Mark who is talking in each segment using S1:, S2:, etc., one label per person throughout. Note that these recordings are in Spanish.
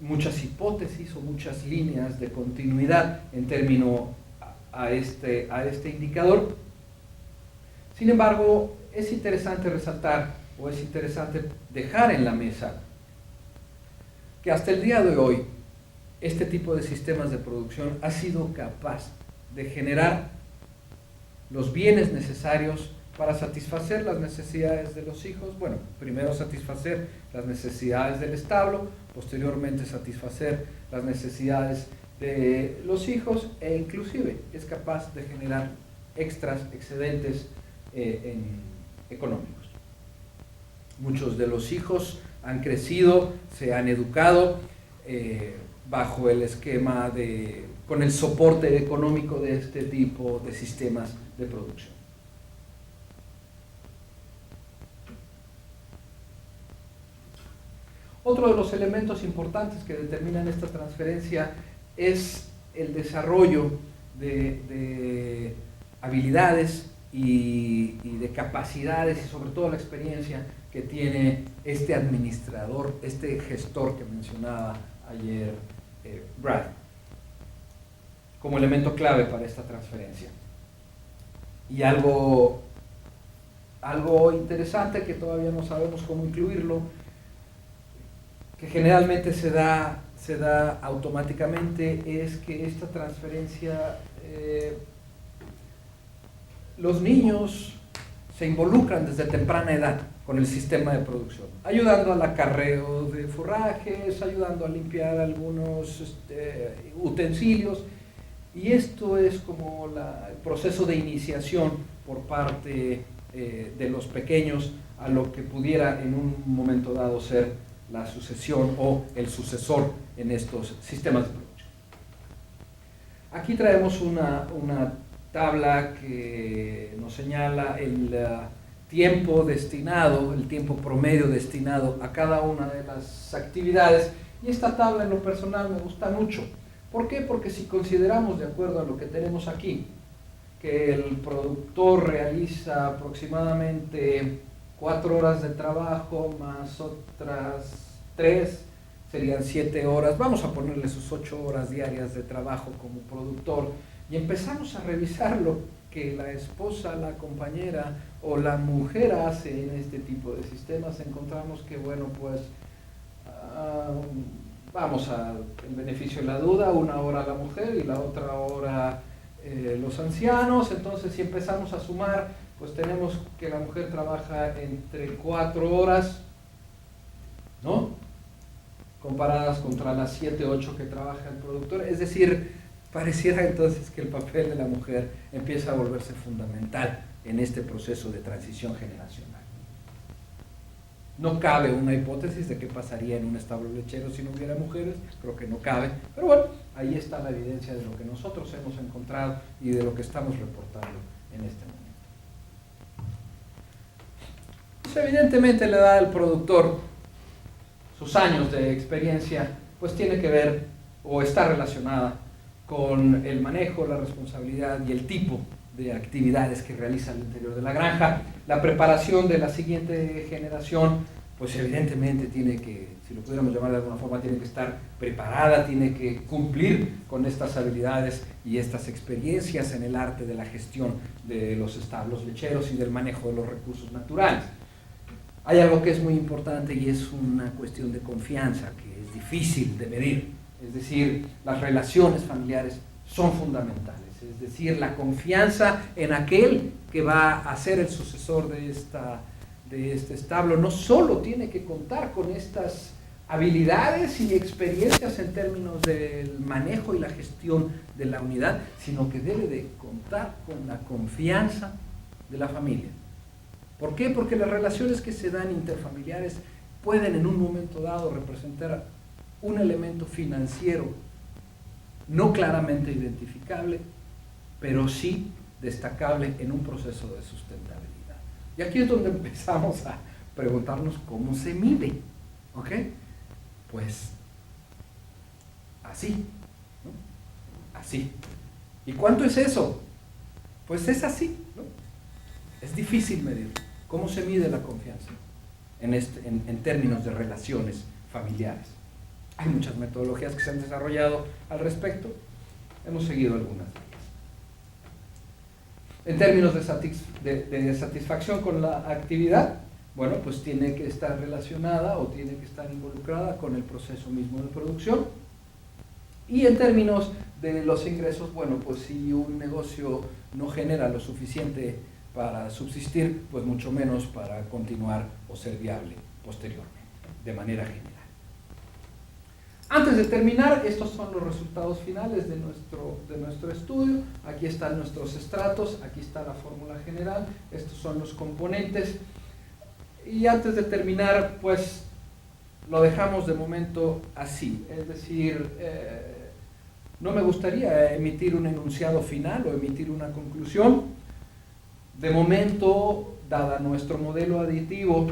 S1: muchas hipótesis o muchas líneas de continuidad en términos a este indicador. Sin embargo, es interesante resaltar o es interesante dejar en la mesa que hasta el día de hoy este tipo de sistemas de producción ha sido capaz de generar los bienes necesarios para satisfacer las necesidades de los hijos. Bueno, primero satisfacer las necesidades del establo, posteriormente satisfacer las necesidades de los hijos, e inclusive es capaz de generar extras, excedentes económicos. Muchos de los hijos han crecido, se han educado bajo el esquema con el soporte económico de este tipo de sistemas de producción. Otro de los elementos importantes que determinan esta transferencia es el desarrollo de habilidades y de capacidades, y sobre todo la experiencia que tiene este administrador, este gestor que mencionaba ayer Brad, como elemento clave para esta transferencia. Y algo interesante que todavía no sabemos cómo incluirlo, que generalmente se da automáticamente, es que esta transferencia, los niños se involucran desde temprana edad con el sistema de producción, ayudando al acarreo de forrajes, ayudando a limpiar algunos utensilios, y esto es como el proceso de iniciación por parte de los pequeños a lo que pudiera en un momento dado ser la sucesión o el sucesor en estos sistemas de producción. Aquí traemos una tabla que nos señala el tiempo destinado, el tiempo promedio destinado a cada una de las actividades, y esta tabla en lo personal me gusta mucho. ¿Por qué? Porque si consideramos, de acuerdo a lo que tenemos aquí, que el productor realiza aproximadamente 4 horas de trabajo más otras 3, serían 7 horas, vamos a ponerle sus 8 horas diarias de trabajo como productor, y empezamos a revisar lo que la esposa, la compañera o la mujer hace en este tipo de sistemas, encontramos que, bueno, pues vamos al beneficio de la duda, 1 hora la mujer y la otra hora los ancianos. Entonces, si empezamos a sumar, pues tenemos que la mujer trabaja entre 4 horas, ¿no?, comparadas contra las 7, 8 que trabaja el productor. Es decir, pareciera entonces que el papel de la mujer empieza a volverse fundamental en este proceso de transición generacional. No cabe una hipótesis de qué pasaría en un establo lechero si no hubiera mujeres, creo que no cabe, pero bueno, ahí está la evidencia de lo que nosotros hemos encontrado y de lo que estamos reportando en este momento. Pues evidentemente la edad del productor, sus años de experiencia, pues tiene que ver o está relacionada con el manejo, la responsabilidad y el tipo de actividades que realiza al interior de la granja. La preparación de la siguiente generación, pues evidentemente tiene que, si lo pudiéramos llamar de alguna forma, tiene que estar preparada, tiene que cumplir con estas habilidades y estas experiencias en el arte de la gestión de los establos lecheros y del manejo de los recursos naturales. Hay algo que es muy importante y es una cuestión de confianza que es difícil de medir. Es decir, las relaciones familiares son fundamentales. Es decir, la confianza en aquel que va a ser el sucesor de este establo no solo tiene que contar con estas habilidades y experiencias en términos del manejo y la gestión de la unidad, sino que debe de contar con la confianza de la familia. ¿Por qué? Porque las relaciones que se dan interfamiliares pueden en un momento dado representar un elemento financiero no claramente identificable, pero sí destacable en un proceso de sustentabilidad. Y aquí es donde empezamos a preguntarnos cómo se mide, ¿ok? Pues así, ¿no? Así. ¿Y cuánto es eso? Pues es así, ¿no? Es difícil medir. ¿Cómo se mide la confianza en términos de relaciones familiares? Hay muchas metodologías que se han desarrollado al respecto, hemos seguido algunas de ellas. En términos de satisfacción con la actividad, bueno, pues tiene que estar relacionada o tiene que estar involucrada con el proceso mismo de producción. Y en términos de los ingresos, bueno, pues si un negocio no genera lo suficiente para subsistir, pues mucho menos para continuar o ser viable posteriormente, de manera general. Antes de terminar, estos son los resultados finales de nuestro estudio. Aquí están nuestros estratos, aquí está la fórmula general, estos son los componentes. Y antes de terminar, pues lo dejamos de momento así, es decir, no me gustaría emitir un enunciado final o emitir una conclusión. De momento, dada nuestro modelo aditivo,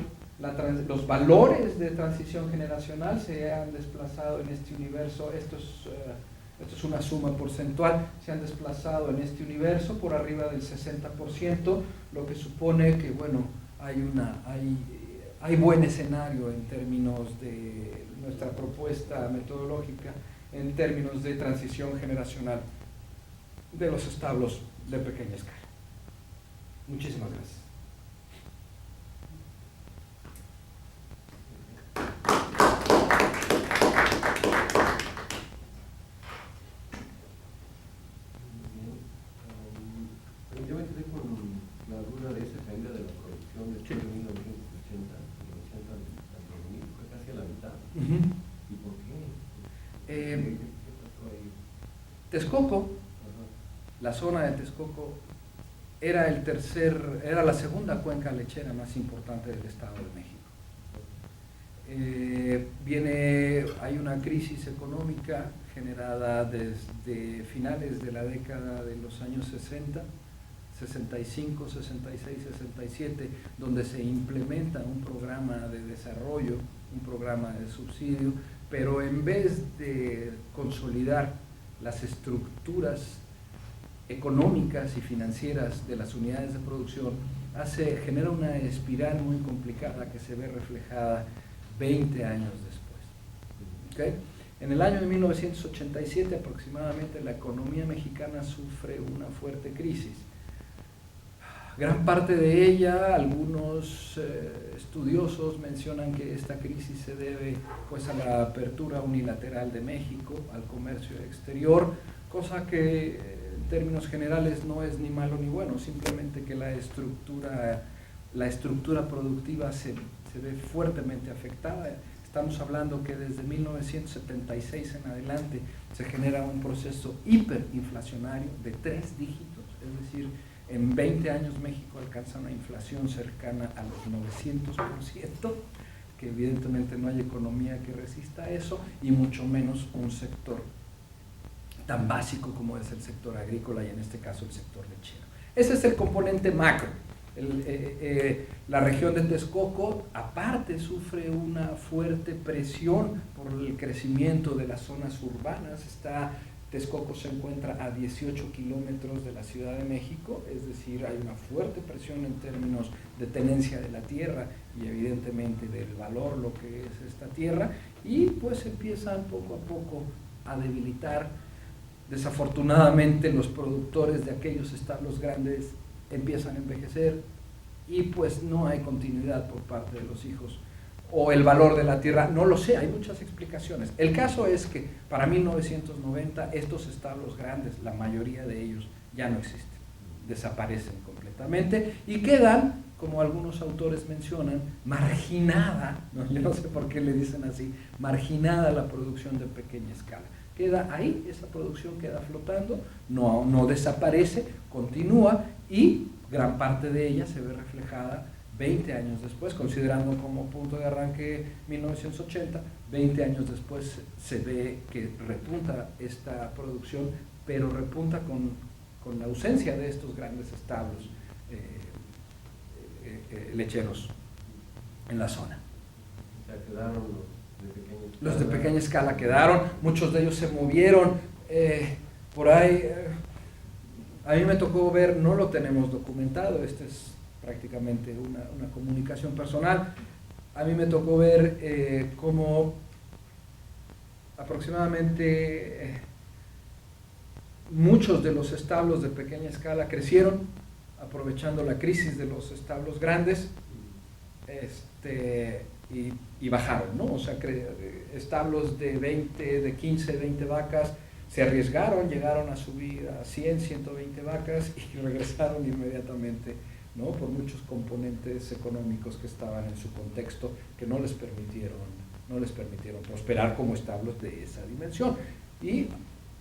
S1: los valores de transición generacional se han desplazado en este universo, esto es una suma porcentual, se han desplazado en este universo por arriba del 60%, lo que supone que, bueno, hay buen escenario en términos de nuestra propuesta metodológica, en términos de transición generacional de los establos de pequeña escala. Muchísimas gracias.
S2: Yo me quedé con la duda de ese trend de la producción después de 1980, 1980 al 2000, fue casi a la mitad. ¿Y por qué? ¿Qué pasó ahí?
S1: Texcoco, la zona de Texcoco, era la segunda cuenca lechera más importante del Estado de México. Hay una crisis económica generada desde finales de la década de los años 60, 65, 66, 67, donde se implementa un programa de desarrollo, un programa de subsidio, pero en vez de consolidar las estructuras económicas y financieras de las unidades de producción, genera una espiral muy complicada que se ve reflejada 20 años después. ¿Okay? En el año de 1987 aproximadamente la economía mexicana sufre una fuerte crisis. Gran parte de ella, algunos estudiosos mencionan que esta crisis se debe pues a la apertura unilateral de México al comercio exterior, cosa que en términos generales no es ni malo ni bueno, simplemente que la estructura productiva se ve fuertemente afectada. Estamos hablando que desde 1976 en adelante se genera un proceso hiperinflacionario de 3 dígitos, es decir, en 20 años México alcanza una inflación cercana a los 900%, que evidentemente no hay economía que resista eso, y mucho menos un sector tan básico como es el sector agrícola y en este caso el sector lechero. Ese es el componente macro. La región de Texcoco aparte sufre una fuerte presión por el crecimiento de las zonas urbanas. Texcoco se encuentra a 18 kilómetros de la Ciudad de México, es decir, hay una fuerte presión en términos de tenencia de la tierra y evidentemente del valor, lo que es esta tierra, y pues empiezan poco a poco a debilitar. Desafortunadamente los productores de aquellos establos grandes empiezan a envejecer y pues no hay continuidad por parte de los hijos, o el valor de la tierra, no lo sé, hay muchas explicaciones. El caso es que para 1990 estos establos grandes, la mayoría de ellos ya no existen, desaparecen completamente y quedan, como algunos autores mencionan, marginada, yo no sé por qué le dicen así, marginada la producción de pequeña escala. Queda ahí, esa producción queda flotando, no desaparece, continúa y gran parte de ella se ve reflejada 20 años después, considerando como punto de arranque 1980, 20 años después se ve que repunta esta producción, pero repunta con la ausencia de estos grandes establos lecheros en la zona.
S2: O sea, quedaron
S1: los de pequeña escala quedaron, muchos de ellos se movieron, por ahí, a mí me tocó ver, no lo tenemos documentado, este es prácticamente una comunicación personal, a mí me tocó ver cómo aproximadamente muchos de los establos de pequeña escala crecieron, aprovechando la crisis de los establos grandes, y bajaron, ¿no? O sea, establos de 20, de 15, 20 vacas se arriesgaron, llegaron a subir a 100, 120 vacas y regresaron inmediatamente, ¿no? Por muchos componentes económicos que estaban en su contexto que no les permitieron prosperar como establos de esa dimensión. Y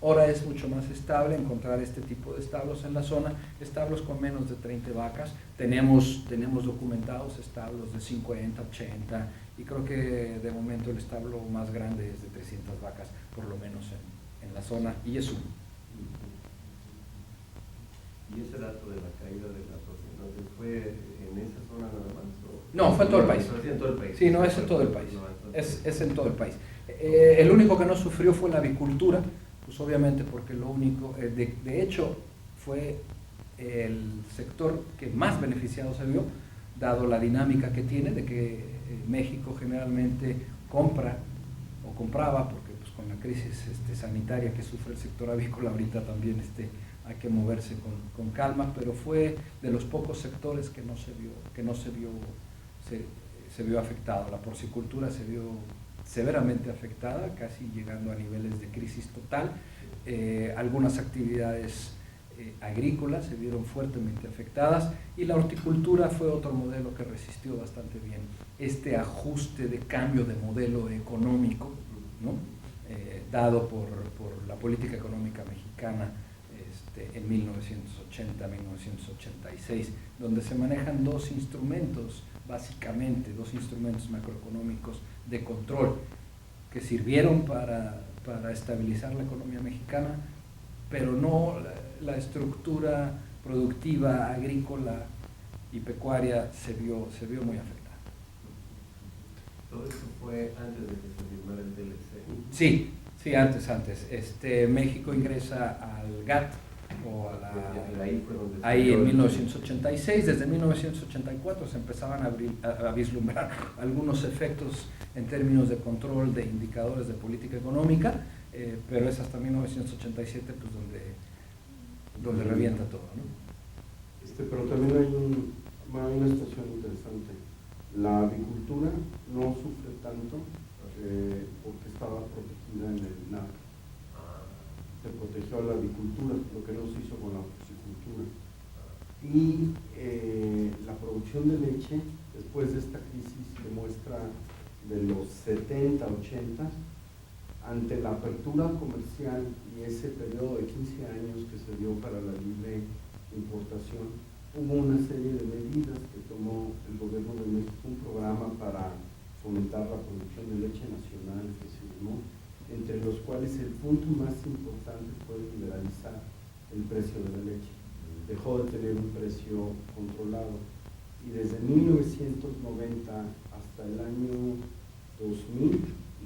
S1: ahora es mucho más estable encontrar este tipo de establos en la zona, establos con menos de 30 vacas. Tenemos documentados establos de 50, 80, y creo que de momento el establo más grande es de 300 vacas, por lo menos en la zona, y es uno.
S2: ¿Y ese dato de la caída de la proteína fue en esa zona nada más?
S1: No, fue en todo el país.
S2: En todo el país.
S1: Sí, no, es en todo el país. Es en todo el país. El único que no sufrió fue la avicultura, pues obviamente porque lo único, de hecho, fue el sector que más beneficiado se vio, dado la dinámica que tiene de que México generalmente compra o compraba, porque pues con la crisis sanitaria que sufre el sector avícola ahorita también hay que moverse con calma, pero fue de los pocos sectores que se vio afectado. La porcicultura se vio severamente afectada, casi llegando a niveles de crisis total. Algunas actividades agrícolas se vieron fuertemente afectadas, y la horticultura fue otro modelo que resistió bastante bien este ajuste de cambio de modelo económico, ¿no? Dado por la política económica mexicana en 1980-1986, donde se manejan dos instrumentos, básicamente dos instrumentos macroeconómicos de control que sirvieron para estabilizar la economía mexicana, pero no la estructura productiva, agrícola y pecuaria se vio muy afectada.
S2: ¿Todo esto fue antes de que se firmara el TLC?
S1: Sí, antes. México ingresa al GATT, o ahí en 1986. Desde 1984 se empezaban a vislumbrar algunos efectos en términos de control de indicadores de política económica, pero es hasta 1987 pues donde revienta todo, ¿no?
S3: Pero también hay una situación interesante. La avicultura no sufre tanto porque estaba protegida en el NAP. Se protegió a la avicultura, lo que no se hizo con la porcicultura. Y la producción de leche, después de esta crisis que muestra de los 70, 80, ante la apertura comercial y ese periodo de 15 años que se dio para la libre importación, hubo una serie de medidas que tomó el gobierno de México, un programa para fomentar la producción de leche nacional que se llamó, entre los cuales el punto más importante fue liberalizar el precio de la leche. Dejó de tener un precio controlado, y desde 1990 hasta el año 2000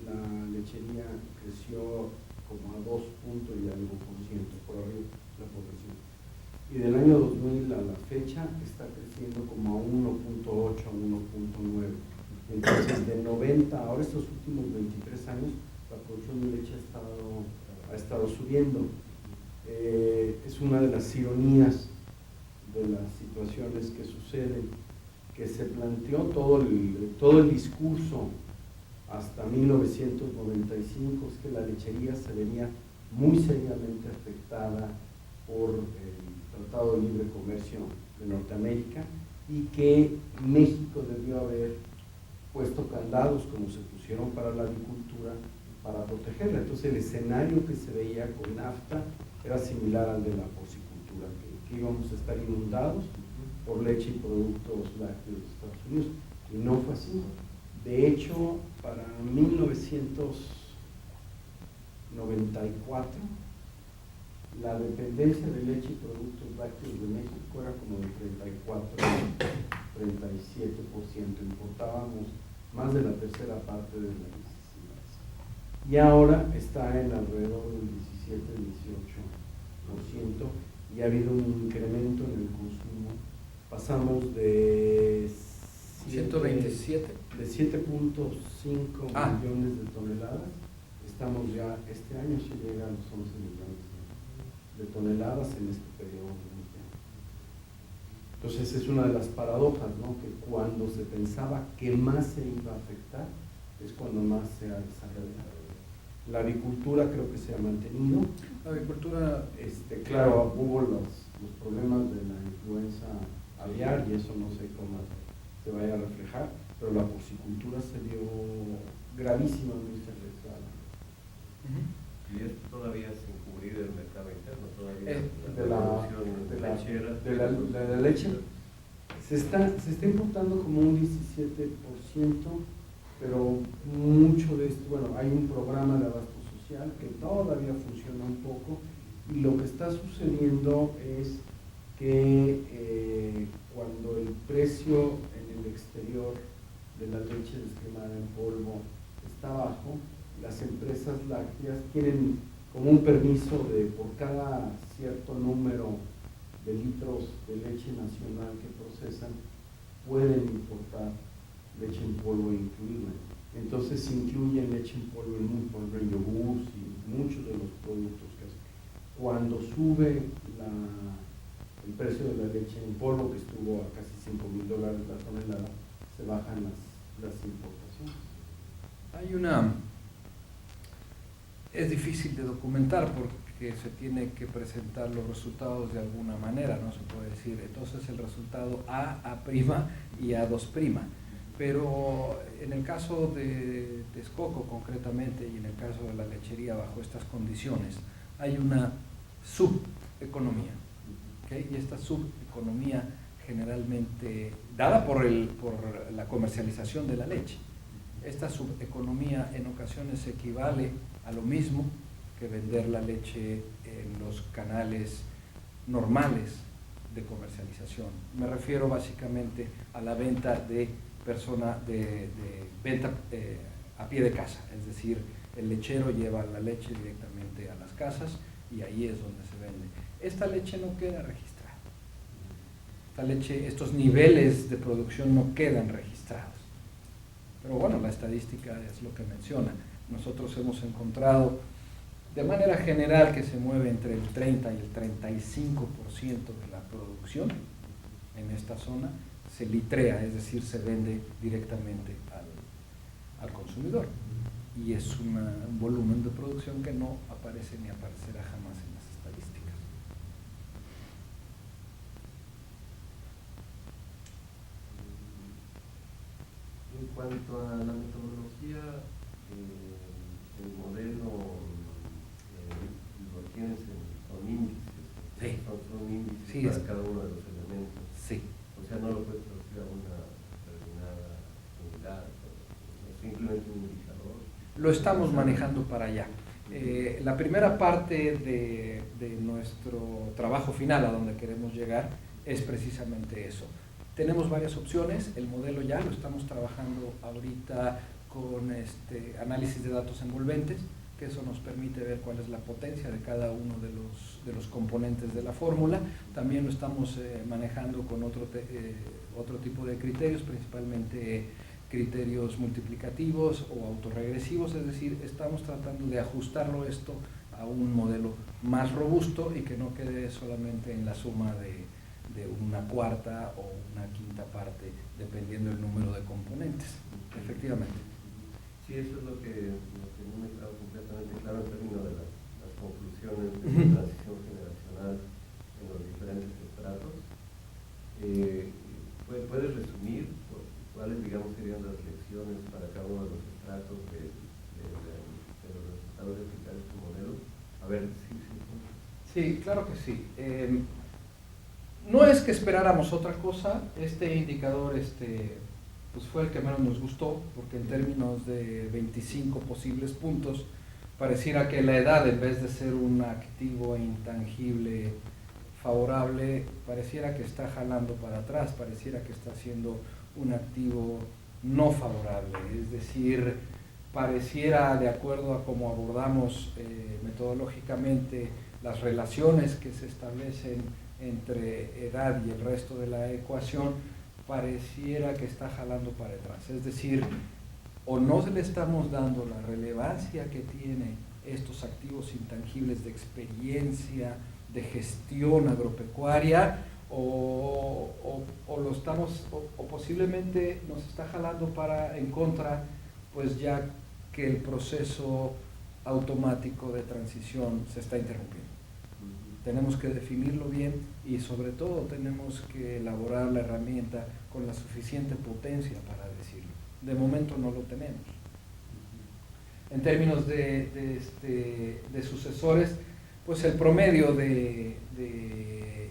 S3: la lechería creció como a 2 puntos y algo por ciento por arriba la población. Y del año 2000 a la fecha está creciendo como a 1.8 a 1.9. Entonces, de 90, ahora estos últimos 23 años, la producción de leche ha estado subiendo. Es una de las ironías de las situaciones que suceden, que se planteó todo el discurso hasta 1995, es que la lechería se vería muy seriamente afectada por el Tratado de Libre Comercio de Norteamérica, y que México debió haber puesto candados como se pusieron para la agricultura para protegerla. Entonces el escenario que se veía con NAFTA era similar al de la porcicultura, que íbamos a estar inundados por leche y productos lácteos de Estados Unidos, y no fue así. De hecho, para 1994 la dependencia de leche y productos lácteos de México era como de 34-37%, importábamos más de la tercera parte de las necesidades. Y ahora está en alrededor del 17-18%, y ha habido un incremento en el consumo. Pasamos de 7.5 millones de toneladas, estamos ya, este año sí llega a los 11 millones de toneladas en este periodo de 20 años. Entonces es una de las paradojas, ¿no? Que cuando se pensaba que más se iba a afectar, es cuando más se ha desarrollado. La avicultura creo que se ha mantenido.
S1: La avicultura,
S3: claro, hubo los problemas de la influenza aviar y eso no sé cómo se vaya a reflejar, pero la porcicultura se vio gravísimamente afectada.
S2: Y es todavía sin cubrir el mercado interno, todavía
S3: de la leche se está importando como un 17%, pero mucho de esto, bueno, hay un programa de abasto social que todavía funciona un poco, y lo que está sucediendo es que cuando el precio en el exterior de la leche descremada en polvo está bajo, las empresas lácteas tienen como un permiso de por cada cierto número de litros de leche nacional que procesan, pueden importar leche en polvo e incluirla. Entonces se incluye leche en polvo en yogur y muchos de los productos que hacen. Cuando sube el precio de la leche en polvo, que estuvo a casi $5,000 la tonelada, se bajan las importaciones.
S1: Es difícil de documentar porque se tiene que presentar los resultados de alguna manera, no se puede decir, entonces el resultado A' y A2'. Pero en el caso de Texcoco concretamente y en el caso de la lechería bajo estas condiciones, hay una subeconomía, ¿okay? Y esta subeconomía generalmente dada por la comercialización de la leche. Esta subeconomía en ocasiones equivale a lo mismo que vender la leche en los canales normales de comercialización. Me refiero básicamente a la venta de venta a pie de casa, es decir, el lechero lleva la leche directamente a las casas y ahí es donde se vende. Esta leche no queda registrada. Estos niveles de producción no quedan registrados. Pero bueno, la estadística es lo que menciona. Nosotros hemos encontrado de manera general que se mueve entre el 30 y el 35% de la producción en esta zona se litrea, es decir, se vende directamente al consumidor. Y es un volumen de producción que no aparece ni aparecerá jamás en las estadísticas.
S2: En cuanto a la metodología, el modelo lo tienes con índices.
S1: Sí.
S2: Son índices
S1: Sí,
S2: para cada uno de los elementos.
S1: Sí.
S2: O sea, no lo puedes traducir a una determinada unidad, simplemente un indicador.
S1: Lo estamos manejando para allá. La primera parte de nuestro trabajo final a donde queremos llegar es precisamente eso. Tenemos varias opciones, el modelo ya lo estamos trabajando ahorita con análisis de datos envolventes, que eso nos permite ver cuál es la potencia de cada uno de los componentes de la fórmula. También lo estamos manejando con otro tipo de criterios, principalmente criterios multiplicativos o autorregresivos, es decir, estamos tratando de ajustarlo esto a un modelo más robusto y que no quede solamente en la suma de una cuarta o una quinta parte, dependiendo del número de componentes. Efectivamente.
S2: Sí, eso es lo que no me queda completamente claro en términos de las conclusiones de la transición generacional en los diferentes estratos. ¿Puedes resumir cuáles, digamos, serían las lecciones para cada uno de los estratos de los resultados de aplicar este modelo? A ver, sí.
S1: Sí, claro que sí. No es que esperáramos otra cosa, este indicador pues fue el que menos nos gustó, porque en términos de 25 posibles puntos, pareciera que la edad, en vez de ser un activo intangible favorable, pareciera que está jalando para atrás, pareciera que está siendo un activo no favorable, es decir, pareciera, de acuerdo a cómo abordamos metodológicamente las relaciones que se establecen entre edad y el resto de la ecuación, pareciera que está jalando para atrás. Es decir, o no le estamos dando la relevancia que tiene estos activos intangibles de experiencia, de gestión agropecuaria, o lo estamos, o posiblemente nos está jalando en contra, pues ya que el proceso automático de transición se está interrumpiendo. Tenemos que definirlo bien y sobre todo tenemos que elaborar la herramienta con la suficiente potencia para decirlo. De momento no lo tenemos. En términos de sucesores, pues el promedio de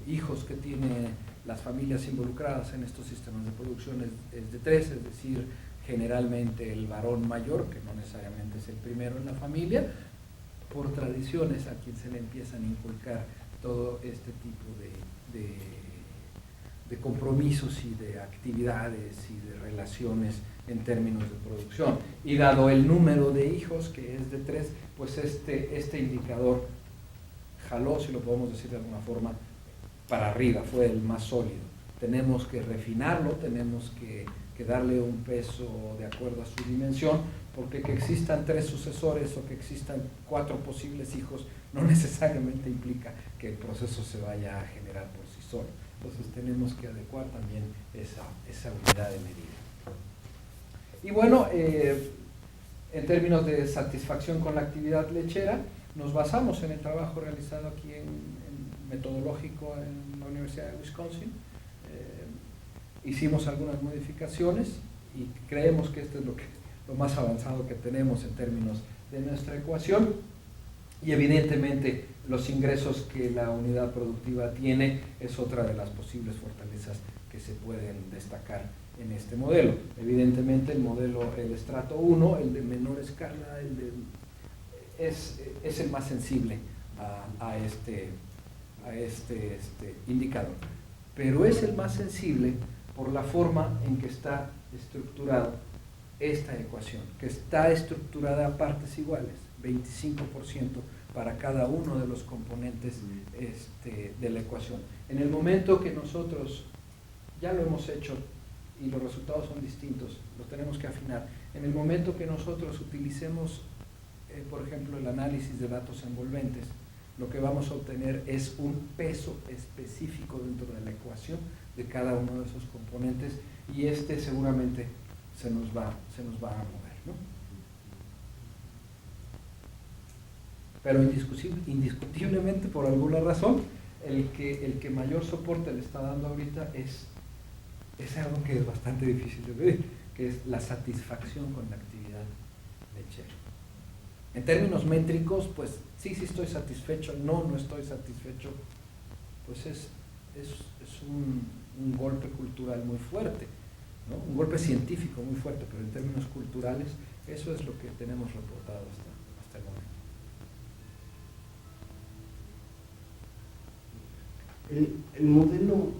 S1: hijos que tienen las familias involucradas en estos sistemas de producción es de 3, es decir, generalmente el varón mayor, que no necesariamente es el primero en la familia, por tradiciones a quien se le empiezan a inculcar todo este tipo de compromisos y de actividades y de relaciones en términos de producción. Y dado el número de hijos, que es de 3, pues este indicador jaló, si lo podemos decir de alguna forma, para arriba, fue el más sólido. Tenemos que refinarlo, tenemos que darle un peso de acuerdo a su dimensión, porque que existan 3 sucesores o que existan 4 posibles hijos no necesariamente implica que el proceso se vaya a generar por sí solo. Entonces tenemos que adecuar también esa unidad de medida. Y bueno, en términos de satisfacción con la actividad lechera, nos basamos en el trabajo realizado aquí en metodológico en la Universidad de Wisconsin. Hicimos algunas modificaciones y creemos que esto es lo más avanzado que tenemos en términos de nuestra ecuación, y evidentemente los ingresos que la unidad productiva tiene es otra de las posibles fortalezas que se pueden destacar en este modelo. Evidentemente el modelo, el estrato 1, el de menor escala, es el más sensible a este indicador, pero es el más sensible por la forma en que está estructurada esta ecuación, que está estructurada a partes iguales, 25% para cada uno de los componentes de la ecuación. En el momento que nosotros ya lo hemos hecho y los resultados son distintos, los tenemos que afinar. En el momento que nosotros utilicemos, por ejemplo, el análisis de datos envolventes, lo que vamos a obtener es un peso específico dentro de la ecuación de cada uno de esos componentes, y seguramente se nos va a mover, ¿no? Pero indiscutiblemente, por alguna razón, el que mayor soporte le está dando ahorita es algo que es bastante difícil de medir, que es la satisfacción con la actividad lechera. En términos métricos, pues sí estoy satisfecho, no estoy satisfecho, pues es un golpe cultural muy fuerte, ¿no? Un golpe científico muy fuerte, pero en términos culturales eso es lo que tenemos reportado hasta el momento.
S3: El modelo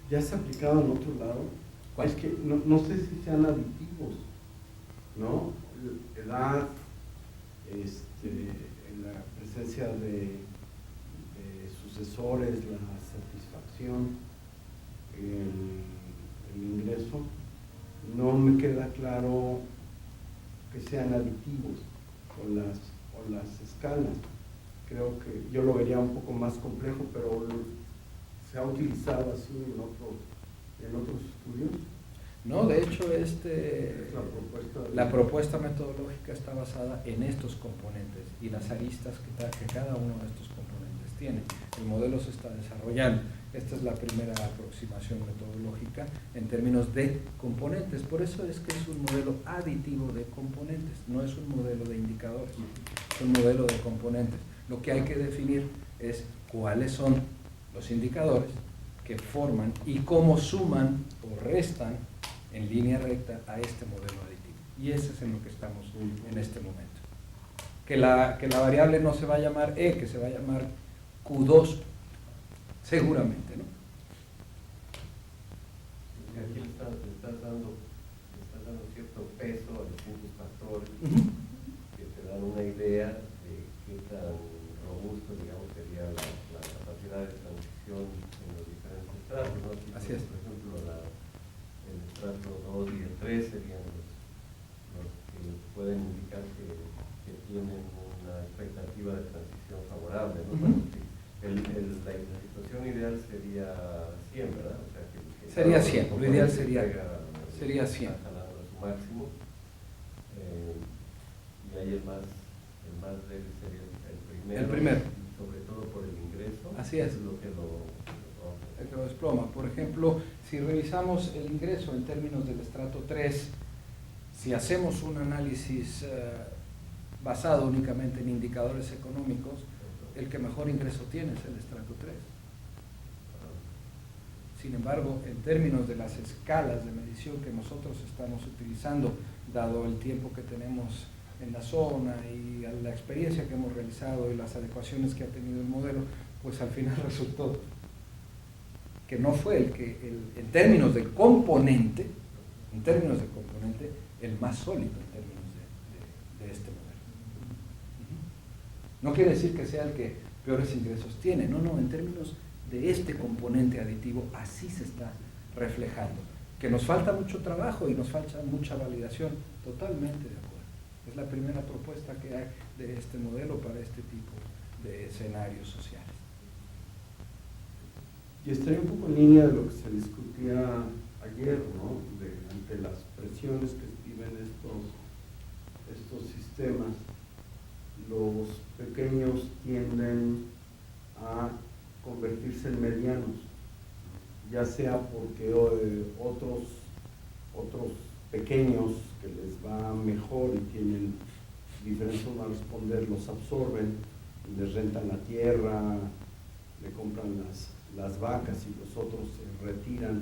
S3: ya se ha aplicado en otro lado.
S1: ¿Cuál?
S3: Es que no sé si sean aditivos, ¿no? Edad, la presencia de sucesores, la satisfacción, el ingreso. No me queda claro que sean aditivos o las escalas. Creo que yo lo vería un poco más complejo, pero se ha utilizado así en otros estudios.
S1: No, de hecho,
S3: la
S1: propuesta metodológica está basada en estos componentes y las aristas que cada uno de estos componentes tiene. El modelo se está desarrollando. Esta es la primera aproximación metodológica en términos de componentes. Por eso es que es un modelo aditivo de componentes, no es un modelo de indicadores, es un modelo de componentes. Lo que hay que definir es cuáles son los indicadores que forman y cómo suman o restan en línea recta a este modelo aditivo. Y ese es en lo que estamos en este momento. Que la variable no se va a llamar E, que se va a llamar Q2, seguramente, ¿no?
S2: Y aquí le estás dando cierto peso a distintos factores que te dan una idea de qué tan robusto, digamos, sería la capacidad de transición en los diferentes estratos, ¿no?
S1: Así es.
S2: Por ejemplo, el estrato 2 y el 3 serían tienen una expectativa de transición favorable, ¿no? La situación ideal sería 100, ¿verdad? O sea, que
S1: sería 100, lo ideal sería 100.
S2: Está jalando a su máximo, y ahí el más débil sería el primero. Sobre todo por el ingreso.
S1: Así es.
S2: Lo que
S1: lo desploma. Por ejemplo, si revisamos el ingreso en términos del estrato 3, si hacemos un análisis basado únicamente en indicadores económicos, el que mejor ingreso tiene es el estrato 3. Sin embargo, en términos de las escalas de medición que nosotros estamos utilizando, dado el tiempo que tenemos en la zona y la experiencia que hemos realizado y las adecuaciones que ha tenido el modelo, pues al final resultó que no fue en términos de componente, el más sólido en términos de este modelo. No quiere decir que sea el que peores ingresos tiene, no, en términos de este componente aditivo, así se está reflejando. Que nos falta mucho trabajo y nos falta mucha validación, totalmente de acuerdo. Es la primera propuesta que hay de este modelo para este tipo de escenarios sociales.
S3: Y estaría un poco en línea de lo que se discutía ayer, ¿no? Ante las presiones que viven estos sistemas, los pequeños tienden a convertirse en medianos, ya sea porque otros pequeños que les va mejor y tienen diferentes formas de responder, los absorben, les rentan la tierra, le compran las vacas y los otros se retiran